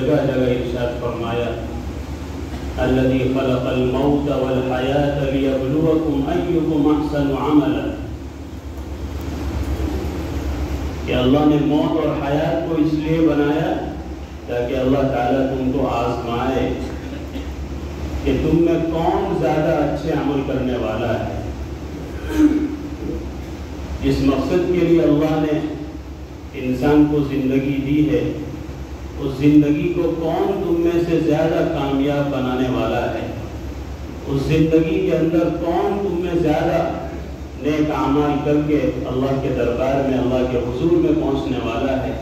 جگہ جگہ ارشاد فرمایا الذی خلق الموت والحیات لیبلوکم ایکم احسن عملا، کہ اللہ نے موت اور حیات کو اس لیے بنایا تاکہ اللہ تعالیٰ تم کو آزمائے کہ تم میں کون زیادہ اچھے عمل کرنے والا ہے۔ جس مقصد کے لیے اللہ نے انسان کو زندگی دی ہے، اس زندگی کو کون تم میں سے زیادہ کامیاب بنانے والا ہے، اس زندگی کے اندر کون تم میں زیادہ نیک اعمال کر کے اللہ کے دربار میں، اللہ کے حضور میں پہنچنے والا ہے۔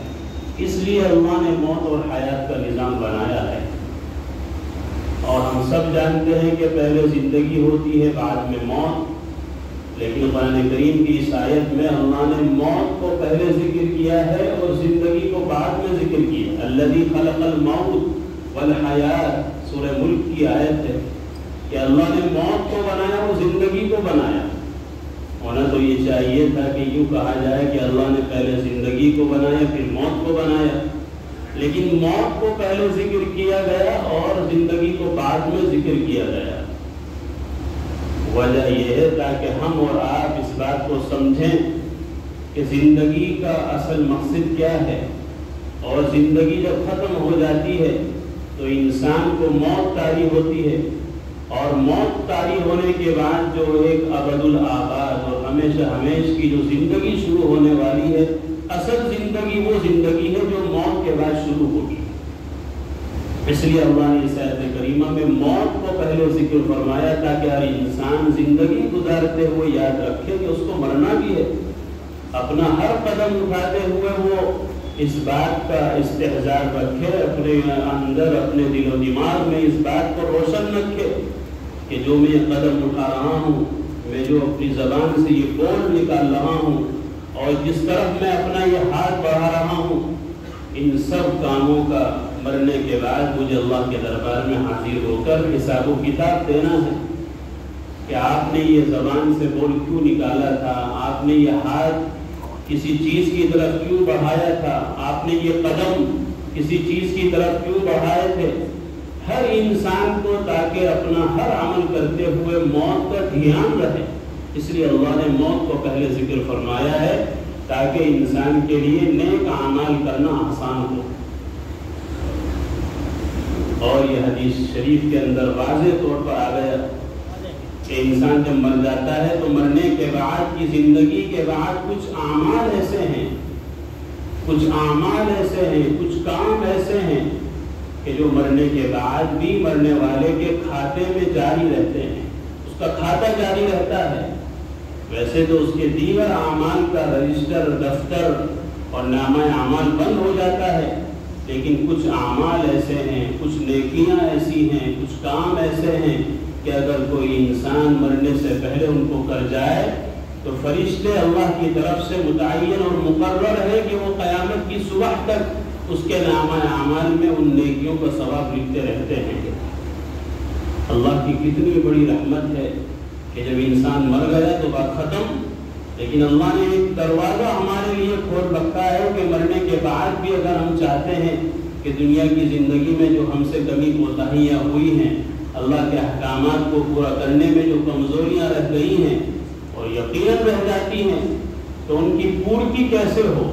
اس لیے اللہ نے موت اور حیات کا نظام بنایا ہے۔ اور ہم سب جانتے ہیں کہ پہلے زندگی ہوتی ہے، بعد میں موت، لیکن قرآن کریم کی اس آیت میں اللہ نے موت کو پہلے ذکر کیا ہے اور زندگی کو بعد میں ذکر کیا۔ الذی خلق الموت والحیات سورہ ملک کی آیت ہے کہ اللہ نے موت کو بنایا اور زندگی کو بنایا۔ ہونا تو یہ چاہیے تھا کہ یوں کہا جائے کہ اللہ نے پہلے زندگی کو بنایا پھر موت کو بنایا، لیکن موت کو پہلے ذکر کیا گیا اور زندگی کو بعد میں ذکر کیا گیا۔ وجہ یہ ہے تاکہ ہم اور آپ اس بات کو سمجھیں کہ زندگی کا اصل مقصد کیا ہے، اور زندگی جب ختم ہو جاتی ہے تو انسان کو موت طاری ہوتی ہے، اور موت طاری ہونے کے بعد جو ایک ابد الآباد اور ہمیشہ ہمیش کی جو زندگی شروع ہونے والی ہے، اصل زندگی وہ زندگی ہے جو موت کے بعد شروع ہوگی۔ اس لیے اللہ نے اس آیت کریمہ میں موت کو پہلے ذکر فرمایا تاکہ ہر انسان زندگی گزارتے ہوئے یاد رکھے کہ اس کو مرنا بھی ہے۔ اپنا ہر قدم اٹھاتے ہوئے وہ اس بات کا استحضار رکھے، اپنے اندر اپنے دل و دماغ میں اس بات کو روشن رکھے کہ جو میں یہ قدم اٹھا رہا ہوں، میں جو اپنی زبان سے یہ بول نکال رہا ہوں، اور جس طرف میں اپنا یہ ہاتھ بڑھا رہا ہوں، ان سب کاموں کا مرنے کے بعد مجھے اللہ کے دربار میں حاضر ہو کر حساب و کتاب دینا ہے کہ آپ نے یہ زبان سے بول کیوں نکالا تھا، آپ نے یہ ہاتھ کسی چیز کی طرف کیوں بڑھایا تھا، آپ نے یہ قدم کسی چیز کی طرف کیوں بڑھائے تھے۔ ہر انسان کو تاکہ اپنا ہر عمل کرتے ہوئے موت کا دھیان رہے، اس لیے اللہ نے موت کو پہلے ذکر فرمایا ہے تاکہ انسان کے لیے نیک اعمال کرنا آسان ہو۔ اور یہ حدیث شریف کے اندر واضح طور پر آ گیا کہ انسان جب مر جاتا ہے تو مرنے کے بعد کی زندگی کے بعد کچھ اعمال ایسے ہیں، کچھ کام ایسے ہیں کہ جو مرنے کے بعد بھی مرنے والے کے کھاتے میں جاری رہتے ہیں، اس کا کھاتا جاری رہتا ہے۔ ویسے تو اس کے دیگر اعمال کا رجسٹر، دفتر اور نامہ اعمال بند ہو جاتا ہے، لیکن کچھ اعمال ایسے ہیں، کچھ نیکیاں ایسی ہیں، کچھ کام ایسے ہیں کہ اگر کوئی انسان مرنے سے پہلے ان کو کر جائے تو فرشتے اللہ کی طرف سے متعین اور مقرر ہے کہ وہ قیامت کی صبح تک اس کے نامہ اعمال میں ان نیکیوں کا ثواب لکھتے رہتے ہیں۔ اللہ کی کتنی بڑی رحمت ہے کہ جب انسان مر گیا تو بات ختم، لیکن اللہ نے ایک دروازہ ہمارے لیے کھول رکھا ہے کہ مرنے کے بعد بھی اگر ہم چاہتے ہیں کہ دنیا کی زندگی میں جو ہم سے کمی کوتاہیاں ہوئی ہیں، اللہ کے احکامات کو پورا کرنے میں جو کمزوریاں رہ گئی ہیں اور یقیناً رہ جاتی ہیں، تو ان کی پورتی کیسے ہو،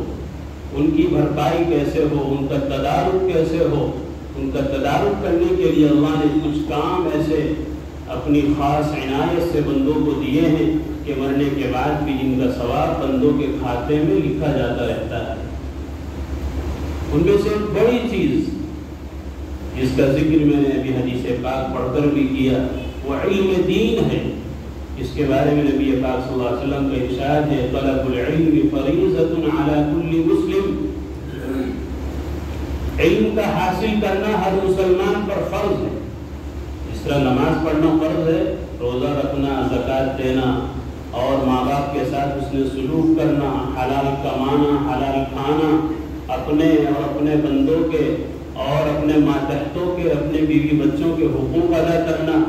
ان کی بھرپائی کیسے ہو، ان کا تدارک کیسے ہو، ان کا تدارک کرنے کے لیے اللہ نے کچھ کام ایسے اپنی خاص عنایت سے بندوں کو دیے ہیں کہ مرنے کے بعد بھی جن کا ثواب بندوں کے کھاتے میں لکھا جاتا رہتا ہے۔ ان میں سے ایک بڑی چیز جس کا ذکر میں نے ابھی حدیث پاک پڑھ کر بھی کیا وہ علم دین ہے۔ اس کے بارے میں نبی پاک صلی اللہ علیہ وسلم کا ارشاد ہے طلب العلم فریضۃ علی کل مسلم، علم کا حاصل کرنا ہر مسلمان پر فرض ہے۔ اس طرح نماز پڑھنا فرض ہے، روزہ رکھنا، زکوٰۃ دینا اور ماں باپ کے ساتھ اس نے سلوک کرنا، حلال کمانا، حلال کھانا، اپنے اور اپنے بندوں کے اور اپنے ماتحتوں کے، اپنے بیوی بچوں کے حقوق ادا کرنا،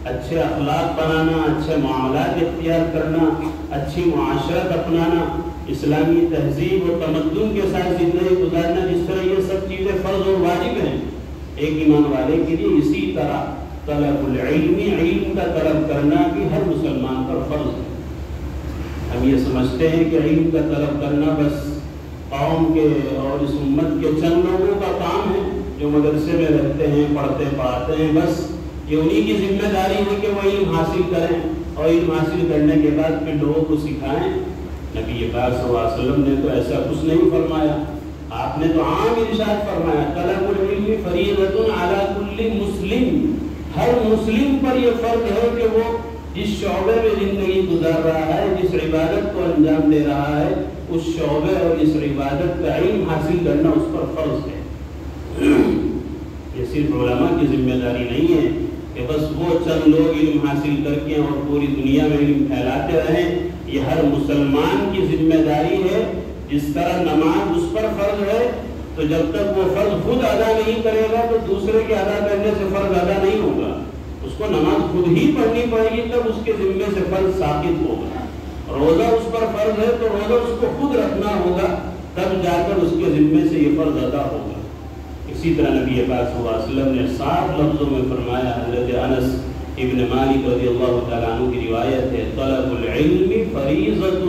اچھے اخلاق بنانا، اچھے معاملات اختیار کرنا، اچھی معاشرت اپنانا، اسلامی تہذیب و تمدن کے ساتھ زندگی گزارنا، جس طرح یہ سب چیزیں فرض اور واجب ہیں، ایک ایمان والے کے لیے اسی طرح طلب العلم، علم کا طلب کرنا بھی ہر مسلمان پر فرض ہے۔ ہم یہ سمجھتے ہیں کہ علم کا طلب کرنا بس قوم کے اور اس امت کے چند لوگوں کا کام ہے جو مدرسے میں رہتے ہیں، پڑھتے پڑھاتے ہیں، بس یہ انہی کی ذمہ داری ہے کہ وہ علم حاصل کریں اور علم حاصل کرنے کے بعد پھر لوگوں کو سکھائیں۔ نبی پاک صلی اللہ علیہ وسلم نے تو ایسا کچھ نہیں فرمایا، آپ نے تو عام ارشاد فرمایا طلب العلم فریضۃ علی کل مسلم، ہر مسلم پر یہ فرض ہے کہ وہ جس شعبے میں زندگی گزار رہا ہے، جس عبادت کو انجام دے رہا ہے، اس شعبے اور اس عبادت کا علم حاصل کرنا اس پر فرض ہے۔ یہ صرف علماء کی ذمہ داری نہیں ہے کہ بس وہ چند لوگ علم حاصل کر کے اور پوری دنیا میں علم پھیلاتے رہیں، یہ ہر مسلمان کی ذمہ داری ہے۔ جس طرح نماز اس پر فرض ہے تو جب تک وہ فرض خود ادا نہیں کرے گا تو دوسرے کے ادا کرنے سے فرض ادا نہیں ہوگا، اس کو نماز خود ہی پڑھنی پڑے گی تب اس کے ذمے سے فرض ثابت ہوگا۔ روزہ اس پر فرض ہے تو روزہ اس کو خود رکھنا ہوگا تب جا کر اس کے ذمے سے یہ فرض ادا ہوگا۔ اسی طرح نبی پاک صلی اللہ علیہ وسلم نے صاف لفظوں میں فرمایا، حضرت انس ابن مالک رضی اللہ تعالیٰ عنہ کی روایت ہے، طلب العلم فریضۃ،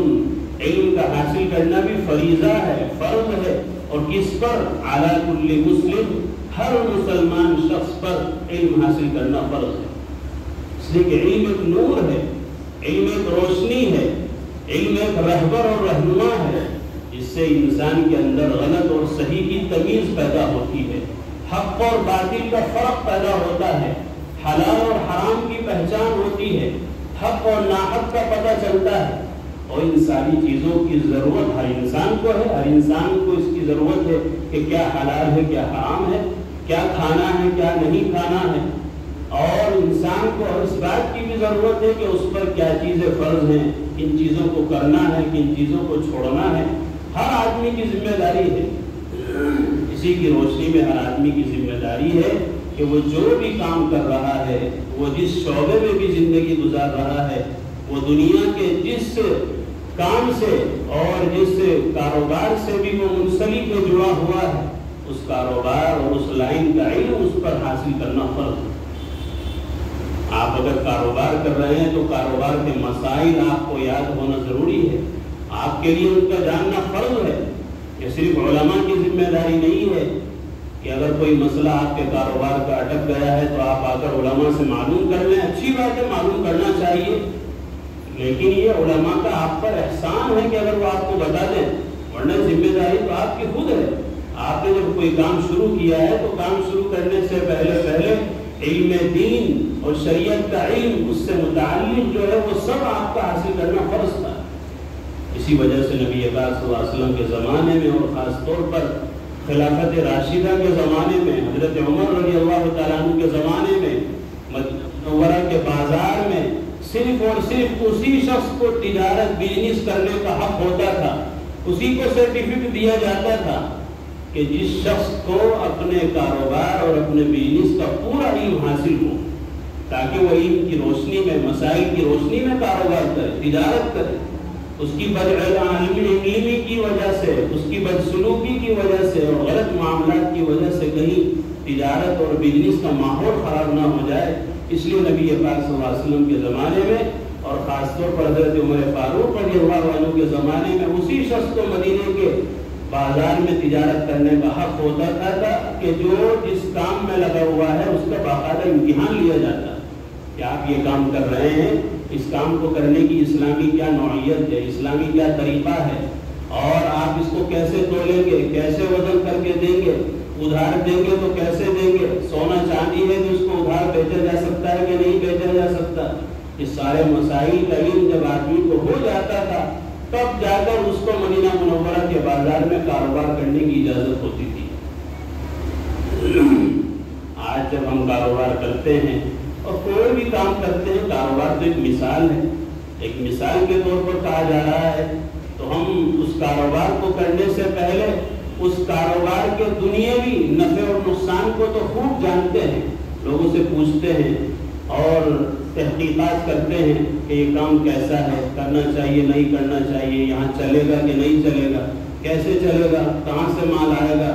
علم کا حاصل کرنا بھی فریضہ ہے، فرض ہے، اور کس پر؟ علی کل مسلم، ہر مسلمان شخص پر علم حاصل کرنا فرض ہے۔ اس لیے کہ علم ایک نور ہے، علم ایک روشنی ہے، علم ایک رہبر اور رہنما ہے، جس سے انسان کے اندر غلط اور صحیح کی تمیز پیدا ہوتی ہے، حق اور باطل کا فرق پیدا ہوتا ہے، حلال اور حرام کی پہچان ہوتی ہے، حق اور ناحق کا پتہ چلتا ہے۔ اور ان ساری چیزوں کی ضرورت ہر انسان کو ہے، ہر انسان کو اس کی ضرورت ہے کہ کیا حلال ہے کیا حرام ہے، کیا کھانا ہے کیا نہیں کھانا ہے، اور انسان کو اس بات کی بھی ضرورت ہے کہ اس پر کیا چیزیں فرض ہیں، کن چیزوں کو کرنا ہے کن چیزوں کو چھوڑنا ہے، ہر آدمی کی ذمہ داری ہے۔ اسی کی روشنی میں ہر آدمی کی ذمہ داری ہے کہ وہ جو بھی کام کر رہا ہے، وہ جس شعبے میں بھی زندگی گزار رہا ہے، وہ دنیا کے جس کام سے اور جس کاروبار سے بھی وہ منسلک و جڑا ہوا ہے، اس کاروبار اور اس لائن کا علم اس پر حاصل کرنا فرض ہے۔ آپ اگر کاروبار کر رہے ہیں تو کاروبار کے مسائل آپ کو یاد ہونا ضروری ہے، آپ کے لیے ان کا جاننا فرض ہے۔ یہ صرف علماء کی ذمہ داری نہیں ہے کہ اگر کوئی مسئلہ آپ کے کاروبار کا اٹک گیا ہے تو آپ آ کر علماء سے معلوم کر لیں، اچھی بات ہے، معلوم کرنا چاہیے، لیکن یہ علماء کا آپ پر احسان ہے کہ اگر وہ آپ کو بتا دیں، ورنہ ذمہ داری تو آپ کی خود ہے۔ آپ نے جب کوئی کام شروع کیا ہے تو کام شروع کرنے سے پہلے علم دین اور شریعت کا علم، اس سے متعلق جو ہے وہ سب آپ کا حاصل کرنا فرض تھا۔ اسی وجہ سے نبی پاک صلی اللہ علیہ وسلم کے زمانے میں اور خاص طور پر خلافت راشدہ کے زمانے میں، حضرت عمر رضی اللہ تعالیٰ عنہ کے زمانے میں، مدینہ منورہ کے بازار میں صرف اور صرف اسی شخص کو تجارت بزنس کرنے کا حق ہوتا تھا، اسی کو سرٹیفکیٹ دیا جاتا تھا کہ جس شخص کو اپنے کاروبار اور اپنے بزنس کا پورا علم حاصل ہو، تاکہ وہ علم کی روشنی میں، مسائل کی روشنی میں کاروبار کرے، تجارت کرے۔ اس کی بدعلمی کی وجہ سے، اس کی بدسلوکی کی وجہ سے اور غلط معاملات کی وجہ سے کہیں تجارت اور بزنس کا ماحول خراب نہ ہو جائے، اس لیے نبی پاک صلی اللہ علیہ وسلم کے زمانے میں اور خاص طور پر حضرت عمر فاروق رضی اللہ عنہ کے زمانے میں اسی شخص کو مدینے کے بازار میں تجارت کرنے کا حق ہوتا تھا کہ جو جس کام میں لگا ہوا ہے اس کا باقاعدہ امتحان لیا جاتا کہ آپ یہ کام کر رہے ہیں، اس کام کو کرنے کی اسلامی کیا نوعیت ہے، اسلامی کیا طریقہ ہے، اور آپ اس کو کیسے تولیں گے، کیسے وزن کر کے دیں گے، ادھار دیں گے تو کیسے دیں گے، سونا چاندی ہے تو اس کو ادھار بیچا جا سکتا ہے کہ نہیں بیچا جا سکتا۔ یہ سارے مسائل کا علم جب آدمی کو ہو جاتا تھا تب جا کر اس کو مدینہ منورہ کے بازار میں کاروبار کرنے کی اجازت ہوتی تھی۔ آج جب ہم کاروبار کرتے ہیں اور کوئی بھی کام کرتے ہیں، کاروبار تو ایک مثال ہے، ایک مثال کے طور پر کہا جا رہا ہے، تو ہم اس کاروبار کو کرنے سے پہلے اس کاروبار کے دنیاوی نفع اور نقصان کو تو خوب جانتے ہیں، لوگوں سے پوچھتے ہیں اور تحقیقات کرتے ہیں کہ یہ کام کیسا ہے، کرنا چاہیے نہیں کرنا چاہیے، یہاں چلے گا کہ نہیں چلے گا، کیسے چلے گا، کہاں سے مال آئے گا،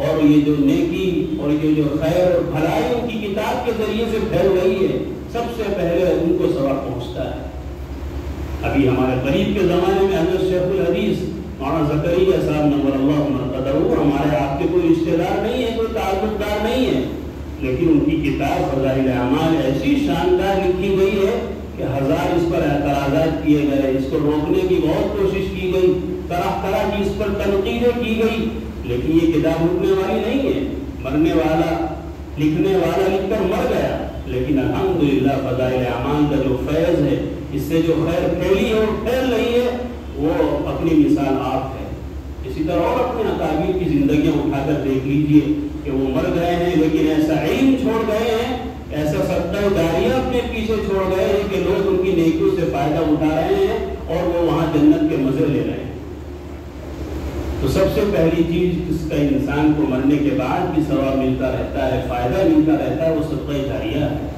اور یہ جو نیکی اور یہ جو خیر اور بھلائی ان کی کتاب کے ذریعے سے پھیل رہی ہے، سب سے پہلے ان کو ثواب پہنچتا ہے۔ ابھی ہمارے قریب کے زمانے میں حضرت شیخ الحدیث مولانا زکریا صاحب نور اللہ مرقدہ ہمارے آپ کے کوئی رشتہ دار نہیں ہے، کوئی تعلق دار نہیں ہے، لیکن ان کی کتاب فضائل اعمال ایسی شاندار لکھی گئی ہے کہ ہزار اس پر اعتراضات کیے گئے، اس کو روکنے کی بہت کوشش کی گئی، طرح طرح کی اس پر تنقیدیں کی گئی، لیکن یہ کتاب رکنے والی نہیں ہے۔ مرنے والا لکھنے والا لکھ کر مر گیا، لیکن الحمدللہ فضائل اعمال کا جو فیض ہے، اس سے جو خیر پھیلی ہے اور پھیل رہی ہے، وہ اپنی مثال آپ ہے۔ اسی طرح اور اپنے اکابر کی زندگیاں اٹھا کر دیکھ لیجئے کہ وہ مر گئے ہیں لیکن ایسا علم چھوڑ گئے ہیں، ایسا صدقہ جاریہ اپنے پیچھے چھوڑ گئے ہیں کہ لوگ ان کی نیکیوں سے فائدہ اٹھا رہے ہیں اور وہ وہاں جنت کے مزے لے رہے ہیں۔ تو سب سے پہلی چیز جس کا انسان کو مرنے کے بعد بھی ثواب ملتا رہتا ہے، فائدہ ملتا رہتا ہے، وہ صدقہ جاریہ ہے۔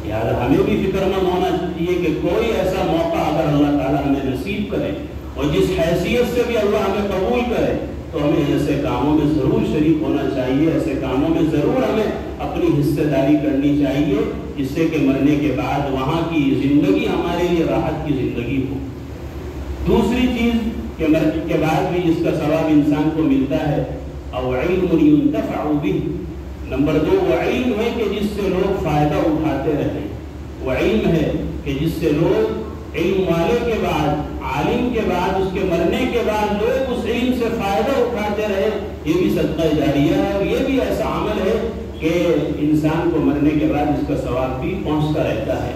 لہٰذا ہمیں بھی فکر مند ہونا چاہیے کہ کوئی ایسا موقع اگر اللہ تعالیٰ ہمیں نصیب کرے اور جس حیثیت سے بھی اللہ ہمیں قبول کرے تو ہمیں ایسے کاموں میں ضرور شریک ہونا چاہیے، ایسے کاموں میں ضرور ہمیں اپنی حصہ داری کرنی چاہیے، جس سے کہ مرنے کے بعد وہاں کی زندگی ہمارے لیے راحت کی زندگی ہو۔ دوسری چیز کہ مرنے کے بعد بھی جس کا ثواب انسان کو ملتا ہے، او علم ينتفع به، نمبر 2 وہ علم ہے کہ جس سے لوگ فائدہ اٹھاتے رہیں، وہ علم ہے کہ جس سے لوگ علم والے کے بعد، عالم کے بعد، اس کے مرنے کے بعد لوگ اس علم سے فائدہ اٹھاتے رہے، یہ بھی صدقہ جاریہ ہے، اور یہ بھی ایسا عمل ہے کہ انسان کو مرنے کے بعد اس کا ثواب بھی پہنچتا رہتا ہے۔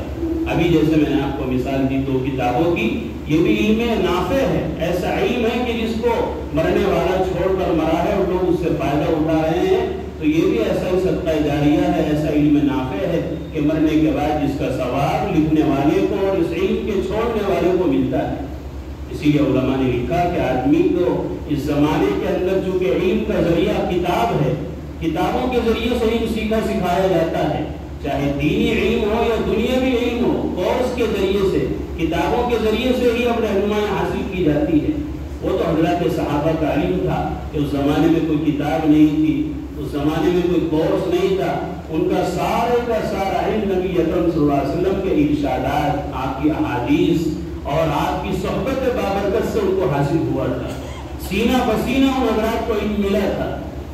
ابھی جیسے میں نے آپ کو مثال دی 2 کتابوں کی، یہ بھی علم نافع ہے، ایسا علم ہے کہ جس کو مرنے والا چھوڑ کر مرا ہے اور لوگ اس سے فائدہ اٹھا رہے ہیں، تو یہ بھی ایسا ہی صدقہ جاریہ ہے، ایسا علم نافع ہے کہ مرنے کے بعد جس کا ثواب لکھنے والے کو اور اس علم کے چھوڑنے والے کو ملتا ہے۔ اسی لیے علماء نے لکھا کہ آدمی کو اس زمانے کے اندر چونکہ علم کا ذریعہ کتاب ہے، کتابوں کے ذریعے سے علم سیکھا سکھایا جاتا ہے، چاہے دینی علم ہو یا دنیاوی علم ہو، کورس کے ذریعے سے، کتابوں کے ذریعے سے ہی اب رہنمائی حاصل کی جاتی ہے۔ وہ تو حضرات صحابہ کا علم تھا کہ اس زمانے میں کوئی کتاب نہیں تھی، اس زمانے میں کوئی کورس نہیں تھا، ان کا سارے کا سارا علم نبی اکرم صلی اللہ علیہ وسلم کے ارشادات، آپ کی احادیث اور آپ کی صحبت بابرکت سے ان کو حاصل ہوا تھا، سینہ بسینہ ان حضرات کو علم ملا تھا۔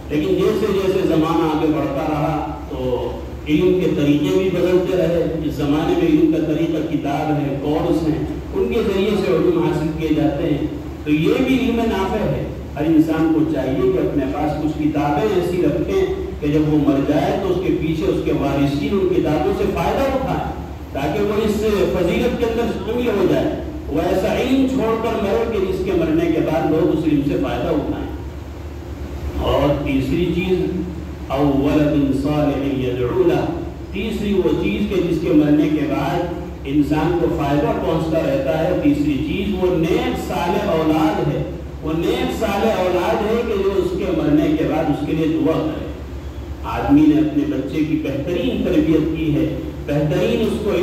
لیکن جیسے جیسے زمانہ آگے بڑھتا رہا تو علم کے طریقے بھی بدلتے رہے۔ اس زمانے میں علم کا طریقہ کتاب ہے، کورس ہیں، ان کے ذریعے سے علوم حاصل کیے جاتے ہیں، تو یہ بھی علم نافع ہے۔ ہر انسان کو چاہیے کہ اپنے پاس کچھ کتابیں ایسی رکھیں کہ جب وہ مر جائے تو اس کے پیچھے اس کے وارثین ان کتابوں سے فائدہ اٹھائیں، تاکہ وہ اس فضیلت کے اندر شامل ہو جائے، وہ ایسا علم چھوڑ کر مرے کہ جس کے مرنے کے بعد لوگ اس علم سے فائدہ اٹھائیں۔ اور تیسری چیز، او ولد صالح یدعو لہ، تیسری وہ چیز کہ جس کے مرنے کے بعد انسان کو فائدہ پہنچتا رہتا ہے، تیسری چیز وہ نیک صالح اولاد ہے، وہ نیک صالح اولاد ہے کہ جو اس کے مرنے کے بعد اس کے لیے دعا کرے۔ آدمی نے اپنے بچے کی بہترین تربیت کی ہے، بہترین اس کو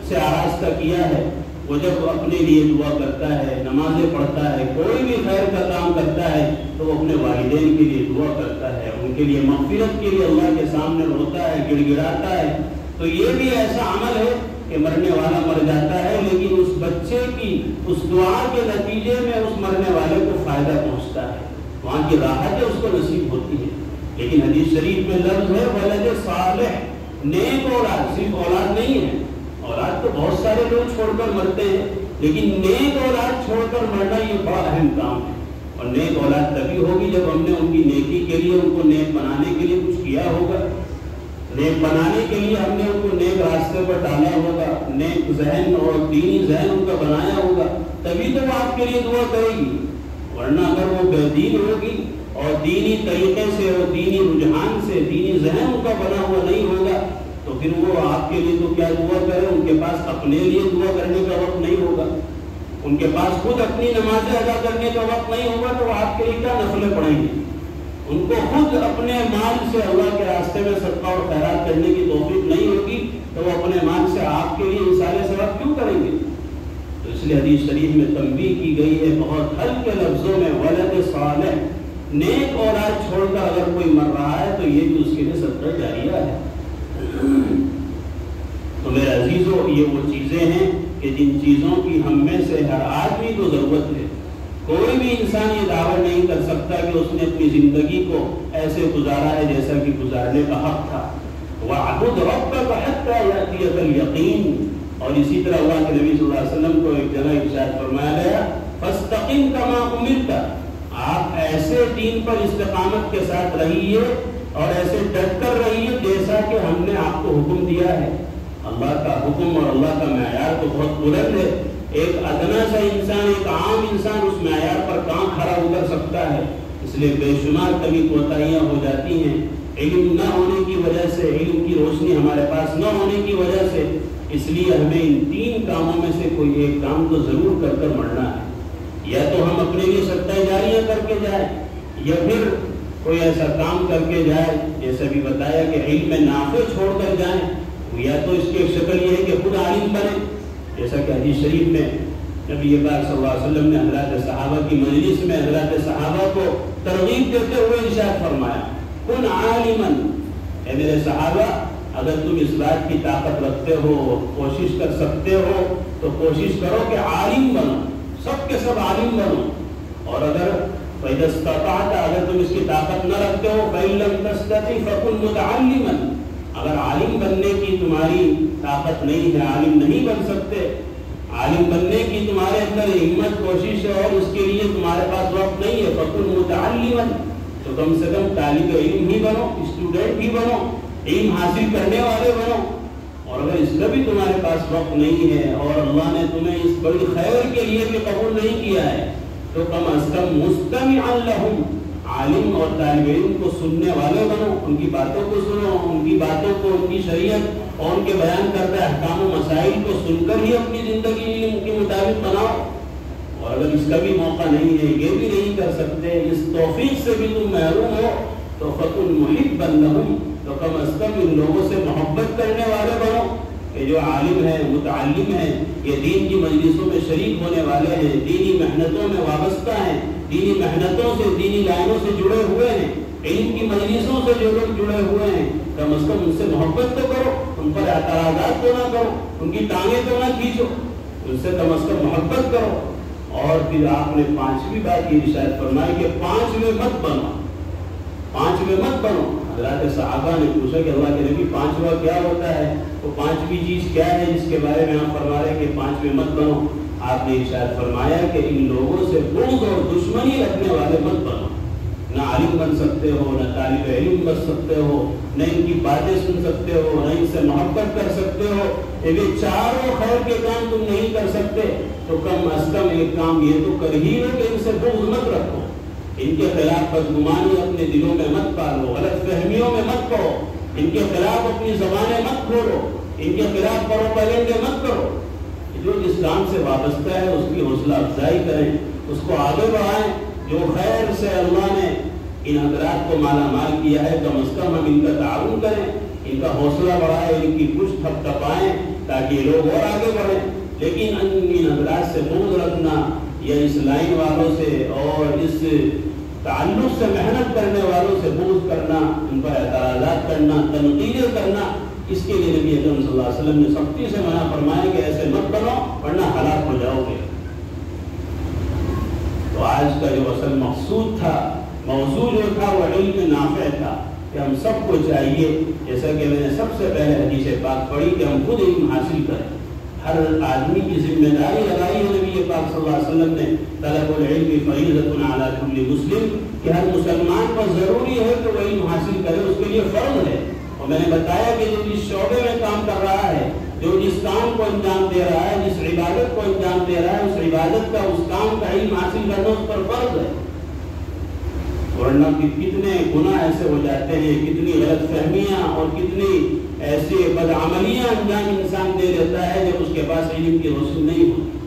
سے آراستہ کیا ہے، وہ جب اپنے لیے دعا کرتا ہے، نمازیں پڑھتا ہے، کوئی بھی خیر کا کام کرتا ہے تو وہ اپنے والدین کے لیے دعا کرتا ہے، ان کے لیے مغفرت کے لیے اللہ کے سامنے روتا ہے، گڑ گڑاتا ہے۔ تو یہ بھی ایسا عمل ہے کہ مرنے والا مر جاتا ہے لیکن اس بچے کی اس دعا کے نتیجے میں اس مرنے والے کو فائدہ پہنچتا ہے، وہاں کی راحت اس کو نصیب ہوتی ہے۔ لیکن حدیث شریف میں لفظ ہے ولد صالح، نیک اولاد، صرف اولاد نہیں ہے، اولاد تو بہت سارے لوگ چھوڑ کر مرتے ہیں، لیکن نیک اولاد چھوڑ کر مرنا یہ بڑا اہم کام ہے۔ اور نیک اولاد تبھی ہوگی جب ہم نے ان کی نیکی کے لیے، ان کو نیک بنانے کے لیے کچھ کیا ہوگا، نیک بنانے کے لیے ہم نے ان کو نیک راستے پر ڈالا ہوگا، نیک ذہن اور دینی ذہن ان کا بنایا ہوگا، تبھی تو وہ آپ کے لیے دعا کرے گی۔ ورنہ اگر وہ بے دین ہوگی اور دینی طریقے سے اور دینی رجحان سے دینی ذہن ان کا بنا ہوا نہیں ہوگا تو پھر وہ آپ کے لیے تو کیا دعا کرے، ان کے پاس اپنے لیے دعا کرنے کا وقت نہیں ہوگا، ان کے پاس خود اپنی نمازیں ادا کرنے کا وقت نہیں ہوگا، تو وہ آپ کے لیے کیا نفلیں پڑھیں گے؟ ان کو خود اپنے مال سے اللہ کے راستے میں صدقہ اور خیرات کرنے کی توفیق نہیں ہوگی تو وہ اپنے مال سے آپ کے لیے اِنسان ثواب کیوں کریں گے؟ تو اس لیے حدیث شریف میں تنبیہ کی گئی ہے بہت ہلکے لفظوں میں ولد صالح، نیک اولاد چھوڑ کر اگر کوئی مر رہا ہے تو یہ بھی اس کے لیے صدقہ جاریہ ہے۔ تو میرے عزیزو، یہ وہ چیزیں ہیں کہ جن چیزوں کی ہم میں سے ہر آدمی کو ضرورت ہے۔ کوئی بھی انسان یہ دعویٰ نہیں کر سکتا کہ اس نے اپنی زندگی کو ایسے گزارا ہے جیسا کہ گزارنے کا حق تھا۔ وَاعْبُدْ رَبَّكَ حَتَّى يَأْتِيَكَ الْيَقِينُ، اور اسی طرح اللہ کے نبی صلی اللہ علیہ وسلم کو ایک جگہ ارشاد فرمایا گیا فَاسْتَقِمْ كَمَا أُمِرْتَ، آپ ایسے دین پر استقامت کے ساتھ رہیے اور ایسے ڈٹ کر رہیے جیسا کہ ہم نے آپ کو حکم دیا ہے۔ اللہ کا حکم اور اللہ کا معیار تو بہت بلند ہے۔ ایک ادنا سا انسان، ایک عام انسان اس معیار پر کہاں کھڑا اتر سکتا ہے؟ اس لیے بے شمار کمی کوتاہیاں ہو جاتی ہیں، علم نہ ہونے کی وجہ سے، علم کی روشنی ہمارے پاس نہ ہونے کی وجہ سے۔ اس لیے ہمیں ان تین کاموں میں سے کوئی ایک کام تو ضرور کر کر مرنا ہے۔ یا تو ہم اپنے لیے صدقہ جاریہ کر کے جائیں، یا پھر کوئی ایسا کام کر کے جائے جیسا بھی بتایا کہ علم نافع چھوڑ کر جائیں، یا تو اس کی ایک شکل یہ ہے کہ خود عالم بنے، جیسا کہ حدیث شریف میں نبی پاک صلی اللہ علیہ وسلم نے حضرات صحابہ کی مجلس میں حضرات صحابہ کو ترغیب دیتے ہوئے ارشاد فرمایا کن عالما، اے میرے صحابہ اگر تم اس بات کی طاقت رکھتے ہو، کوشش کر سکتے ہو تو کوشش کرو کہ عالم بنو، سب کے سب عالم بنو، اور اگر فَإِذَا اسْتَطَعْتَ، اگر تم اس کی طاقت نہ رکھتے ہو فَإِن لَّمْ تَسْتَطِعْ فَكُن مُتَعَلِّمًا، اگر عالم بننے کی تمہاری طاقت نہیں ہے، عالم نہیں بن سکتے، عالم بننے کی تمہارے اندر ہمت کوشش ہے اور اس کے لیے تمہارے پاس وقت نہیں ہے، فَكُن مُتَعَلِّمًا، تو کم سے کم طالب علم ہی بنو، اسٹوڈنٹ ہی بنو، علم حاصل کرنے والے بنو۔ اور اگر اس کا بھی تمہارے پاس وقت نہیں ہے اور اللہ نے تمہیں اس بڑی خیر کے لیے بھی قبول نہیں کیا ہے تو کم از کم مستمعا لہم، عالم اور طالب علم کو سننے والے بنو، ان کی باتوں کو سنو، ان کی باتوں کو، ان کی شریعت اور ان کے بیان کردہ احکام و مسائل کو سن کر ہی اپنی زندگی علم کے مطابق بناؤ۔ اور اگر اس کا بھی موقع نہیں ہے، یہ بھی نہیں کر سکتے، اس توفیق سے بھی تم محروم ہو تو فَكُن مُحِبًّا لَهُمْ، تو کم از کم ان لوگوں سے محبت کرنے والے بنو کہ جو عالم ہیں، متعلم ہیں، یہ دین کی مجلسوں میں شریک ہونے والے ہیں، دینی محنتوں میں وابستہ ہیں، دینی محنتوں سے، دینی لائنوں سے جڑے ہوئے ہیں، علم کی مجلسوں سے جو لوگ جڑے ہوئے ہیں، کم از کم ان سے محبت تو کرو، ان پر اعتراضات تو نہ کرو، ان کی ٹانگیں تو نہ کھینچو، ان سے کم از کم محبت کرو۔ اور پھر آپ نے پانچویں بات یہ ارشاد فرمائی کہ پانچویں مت بنو، پانچویں مت بنو۔ حضرات صحابہ نے پوچھا کہ اللہ کے نبی پانچواں کیا ہوتا ہے؟ وہ پانچویں چیز کیا ہے جس کے بارے میں آپ فرما رہے ہیں کہ پانچویں مت بنو؟ آپ نے ارشاد فرمایا کہ ان لوگوں سے بغض اور دشمنی رکھنے والے مت بنو، نہ عالم بن سکتے ہو، نہ طالب علم بن سکتے ہو، نہ ان کی باتیں سن سکتے ہو، نہ ان سے محبت کر سکتے ہو، یہ چاروں خیر کے کام تم نہیں کر سکتے تو کم از کم ایک کام یہ تو کر ہی لو کہ ان سے بغض مت رکھو، ان کے خلاف بدگمانی اپنے دلوں میں مت پالو، غلط فہمیوں میں مت کہو، ان کے خلاف اپنی زبانیں مت کھولو، ان کے خلاف پروپیگنڈے مت کرو۔ جو جس کام سے وابستہ ہے اس کی حوصلہ افزائی کریں، اس کو آگے بڑھائیں۔ جو خیر سے اللہ نے ان حضرات کو مالا مال کیا ہے کم از کم ہم ان کا تعاون کریں، ان کا حوصلہ بڑھائیں، ان کی پشت تھپتھپائیں تاکہ یہ لوگ اور آگے بڑھیں۔ لیکن ان حضرات سے بغض رکھنا یا اس لائن والوں سے اور اس تعلق سے محنت کرنے والوں سے بغض کرنا، ان پر اعتراضات کرنا، تنقیدیں کرنا، اس کے لیے نبی اکرم صلی اللہ علیہ وسلم نے سختی سے منع فرمایا کہ ایسے مت بنو ورنہ ہلاک ہو جاؤ گے۔ تو آج کا جو اصل مقصود تھا، موضوع جو تھا وہ علم نافع تھا کہ ہم سب کو چاہیے، جیسا کہ میں نے سب سے پہلے حدیث پاک پڑھی کہ ہم خود علم حاصل کریں۔ ہر آدمی کی ذمہ داری لگائی ہے نبی پاک صلی اللہ علیہ وسلم نے، طلب العلم فریضۃ علی کل مسلم، کہ ہر مسلمان پر ضروری ہے کہ وہ علم حاصل کرے، اس کے لیے فرض ہے۔ اور میں نے بتایا کہ جو جس شعبے میں کام کر رہا ہے، جو جس کام کو انجام دے رہا ہے، جس عبادت کو انجام دے رہا ہے، اس عبادت کا، اس کام کا علم حاصل کرنا اس پر فرض ہے۔ ورنہ کتنے گناہ ایسے ہو جاتے ہیں، کتنی غلط فہمیاں اور کتنی ایسے بدعملیاں انجام انسان دے دیتا ہے جب اس کے پاس علم کی روشنی نہیں ہوتی۔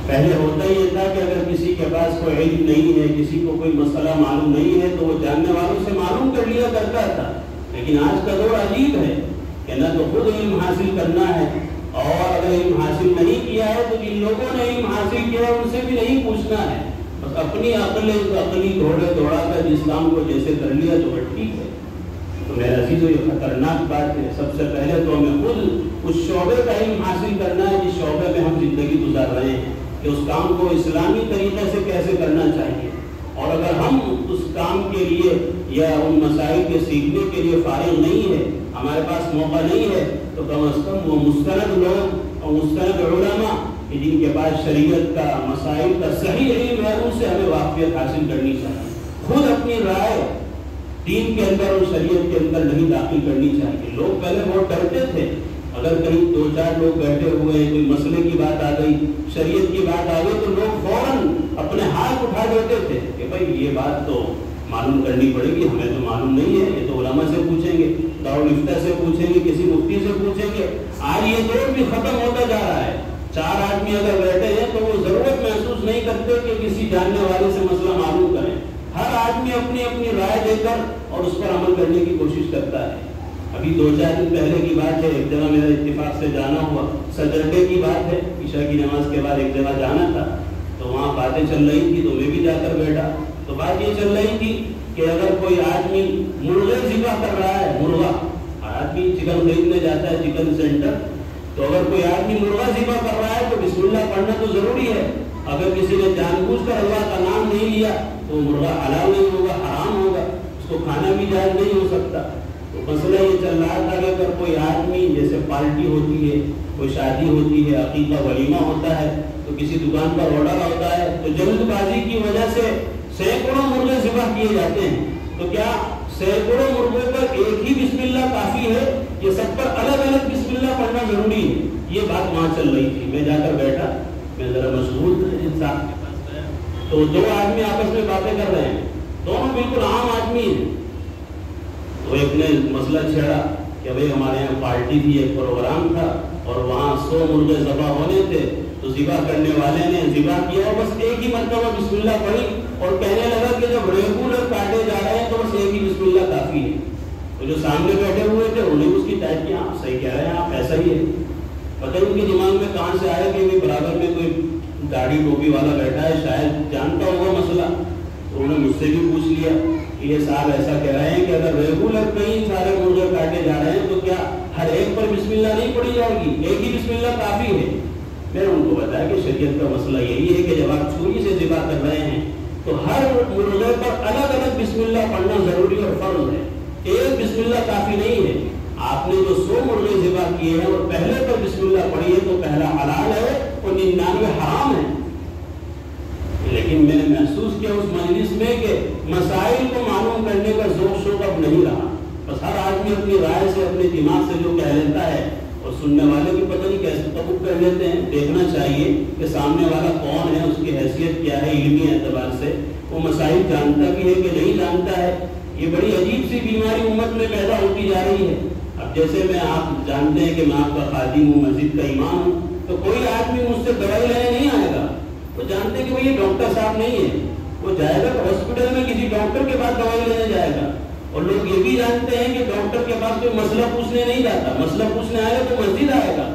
پہلے ہوتا یہ تھا کہ اگر کسی کے پاس کوئی علم نہیں ہے، کسی کو کوئی مسئلہ معلوم نہیں ہے تو وہ جاننے والوں سے معلوم کر لیا کرتا تھا۔ لیکن آج کا دور عجیب ہے کہ نہ تو خود علم حاصل کرنا ہے، اور اگر علم حاصل نہیں کیا ہے تو جن لوگوں نے علم حاصل کیا ان سے بھی نہیں پوچھنا ہے، بس بس اپنی عقلی گھوڑے دوڑا کر جس کام کو جیسے کر لیا تو وہ ٹھیک ہے۔ تو میرا عزیزو یہ خطرناک بات ہے۔ سب سے پہلے تو ہمیں خود اس شعبے کا علم حاصل کرنا ہے جس شعبے میں ہم زندگی گزار رہے ہیں، کہ اس کام کو اسلامی طریقے سے کیسے کرنا چاہیے، اور اگر ہم اس کام کے لیے یا ان مسائل کے سیکھنے کے لیے فارغ نہیں ہے، ہمارے پاس موقع نہیں ہے، تو کم از کم وہ مستند لوگ اور مستند علماء کہ جن کے پاس شریعت کا مسائل کا صحیح علم ہے، ان سے ہمیں واقفیت حاصل کرنی چاہیے۔ خود اپنی رائے دین کے اندر اور شریعت کے اندر نہیں داخل کرنی چاہیے۔ لوگ پہلے بہت ڈرتے تھے، اگر کہیں 2-4 لوگ بیٹھے ہوئے ہیں، کوئی مسئلے کی بات آ گئی، شریعت کی بات آ گئی، تو لوگ فوراً اپنے ہاتھ اٹھا دیتے تھے کہ بھائی یہ بات تو معلوم کرنی پڑے گی، ہمیں تو معلوم نہیں ہے، یہ تو علماء سے پوچھیں گے، دارالفتہ سے پوچھیں گے، کسی مفتی سے پوچھیں گے۔ آج یہ دور بھی ختم ہوتا جا رہا ہے۔ 4 آدمی اگر بیٹھے ہیں تو وہ ضرورت محسوس نہیں کرتے کہ کسی جاننے والے سے مسئلہ معلوم کریں۔ ہر آدمی اپنی اپنی رائے دے کر اور اس پر عمل کرنے کی کوشش کرتا ہے۔ ابھی 2-4 دن پہلے کی بات ہے، ایک جگہ میرا اتفاق سے جانا ہوا، سیٹرڈے کی بات ہے، عشاء کی نماز کے بعد ایک جگہ جانا تھا، تو وہاں باتیں چل رہی تھی، تو میں بھی جا کر بیٹھا۔ تو بات یہ چل رہی تھی کہ اگر کوئی آدمی مرغے ذبح کر رہا ہے، مرغا، آدمی چکن خریدنے جاتا ہے چکن سینٹر، تو اگر کوئی آدمی مرغا ذبح کر رہا ہے تو بسم اللہ پڑھنا تو ضروری ہے۔ اگر کسی نے جان بوجھ کر اللہ کا نام نہیں لیا تو مرغا حلال نہیں ہوگا، حرام ہوگا، اس کو کھانا بھی جائز نہیں ہو سکتا۔ تو مسئلہ یہ چل رہا تھا کہ اگر کوئی آدمی، جیسے پارٹی ہوتی ہے، کوئی شادی ہوتی ہے، عقیقہ ولیمہ ہوتا ہے، تو کسی دکان پر آرڈر ہوتا ہے، تو جلد بازی کی وجہ سے سینکڑوں مرغے ذبح کیے جاتے ہیں۔ تو کیا سینکڑوں مرغوں پر ایک ہی بسم اللہ کافی ہے؟ یہ سب پر الگ الگ بسم اللہ پڑھنا ضروری ہے؟ یہ بات وہاں چل رہی تھی۔ میں جا کر بیٹھا، میں ذرا مشغول تھا، انصاف کے پاس گیا، تو 2 آدمی آپس میں باتیں کر رہے ہیں، دونوں بالکل عام آدمی ہیں۔ تو ایک نے مسئلہ چھیڑا کہ بھئی ہمارے یہاں پارٹی تھی، ایک پروگرام تھا، اور وہاں 100 مرغے ذبح ہونے تھے، تو ذبح کرنے والے نے ذبح کیا اور بس ایک ہی مرتبہ بسم اللہ پڑھی، اور کہنے لگا کہ جب ریگولر کاٹے جا رہے ہیں تو بس ایک ہی بسم اللہ کافی ہے۔ تو جو سامنے بیٹھے ہوئے تھے انہوں نے اس کی تائید کی، آپ صحیح کہہ رہے ہیں، آپ ایسا ہی ہے۔ پتہ ان کے دماغ میں کہاں سے آیا کہ برابر میں کوئی داڑھی ٹوپی والا بیٹھا ہے، شاید جانتا ہوگا مسئلہ۔ تو انہوں نے مجھ سے بھی پوچھ لیا کہ یہ صاحب ایسا کہہ رہے ہیں کہ اگر ریگولر کئی سارے مرغے کاٹے جا رہے ہیں تو کیا ہر ایک پر بسم اللہ نہیں پڑھی جائے گی؟ ایک ہی بسم اللہ کافی ہے۔ میں نے ان کو بتایا کہ شریعت کا مسئلہ یہی ہے کہ جب آپ چھری سے ذبح کر رہے ہیں تو ہر مرغے پر الگ الگ بسم اللہ پڑھنا ضروری اور فرض ہے، ایک بسم اللہ کافی نہیں ہے۔ آپ نے جو 100 مرغے ذبح کیے ہیں اور پہلے پر بسم اللہ پڑھی ہے تو پہلا حلال ہے اور 99 حرام ہے۔ لیکن میں نے محسوس کیا اس مجلس میں کہ مسائل کو معلوم کرنے کا ذوق شوق اب نہیں رہا، بس ہر آدمی اپنی رائے سے، اپنے دماغ سے جو کہہ لیتا ہے، اور سننے والے بھی پتہ نہیں کیسے قبول کر لیتے ہیں۔ دیکھنا چاہیے کہ سامنے والا کون ہے، اس کی حیثیت کیا ہے علمی اعتبار سے، وہ مسائل جانتا بھی ہے کہ نہیں جانتا ہے۔ یہ بڑی عجیب سی بیماری امت میں پیدا ہوتی جا رہی ہے۔ اب جیسے میں، آپ جانتے ہیں کہ میں آپ کا خادم ہوں، مسجد کا امام ہوں، تو کوئی آدمی مجھ سے دوائی لینے نہیں آئے گا، وہ جانتے ہیں کہ وہ یہ ڈاکٹر صاحب نہیں ہے، وہ جائے گا تو ہاسپٹل میں کسی ڈاکٹر کے پاس دوائی لینے جائے گا۔ اور لوگ یہ بھی جانتے ہیں کہ ڈاکٹر کے پاس کوئی مسئلہ پوچھنے نہیں جاتا، مسئلہ پوچھنے آئے گا تو مسجد آئے گا۔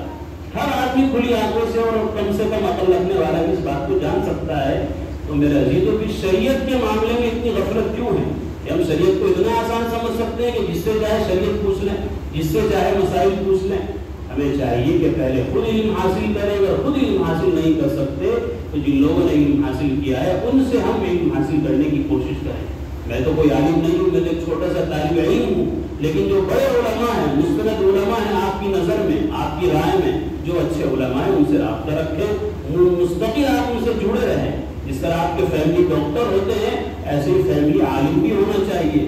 ہر آدمی کھلی آنکھوں سے اور کم سے کم عقل رکھنے والا بھی اس بات کو جان سکتا ہے۔ تو میرے عزیزوں کی شریعت کے معاملے میں اتنی غفلت کیوں ہے کہ ہم شریعت کو اتنا آسان سمجھ سکتے ہیں کہ جس سے چاہے شریعت پوچھ لیں، جس سے چاہے مسائل پوچھ لیں؟ ہمیں چاہیے کہ پہلے خود علم حاصل کریں، اگر خود علم حاصل نہیں کر سکتے تو جن لوگوں نے علم حاصل کیا ہے ان سے ہم علم حاصل کرنے کی کوشش کریں۔ میں تو کوئی عالم نہیں ہوں، میں تو ایک چھوٹا سا طالب علم ہوں، لیکن جو بڑے علماء ہیں، مستند علماء ہیں آپ کی نظر میں، آپ کی رائے میں، جو اچھے علماء ہیں ان سے رابطہ رکھیں، مستقل آپ ان سے جڑے رہیں۔ جس طرح آپ کے فیملی ڈاکٹر ہوتے ہیں ایسے ہی فیملی عالم بھی ہونا چاہیے،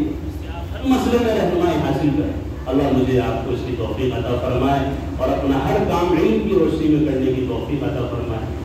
ہر مسئلے میں رہنمائی حاصل کریں۔ اللہ مجھے آپ کو اس کی توفیق عطا فرمائے اور اپنا ہر کام علم کی روشنی میں کرنے کی توفیق عطا فرمائے۔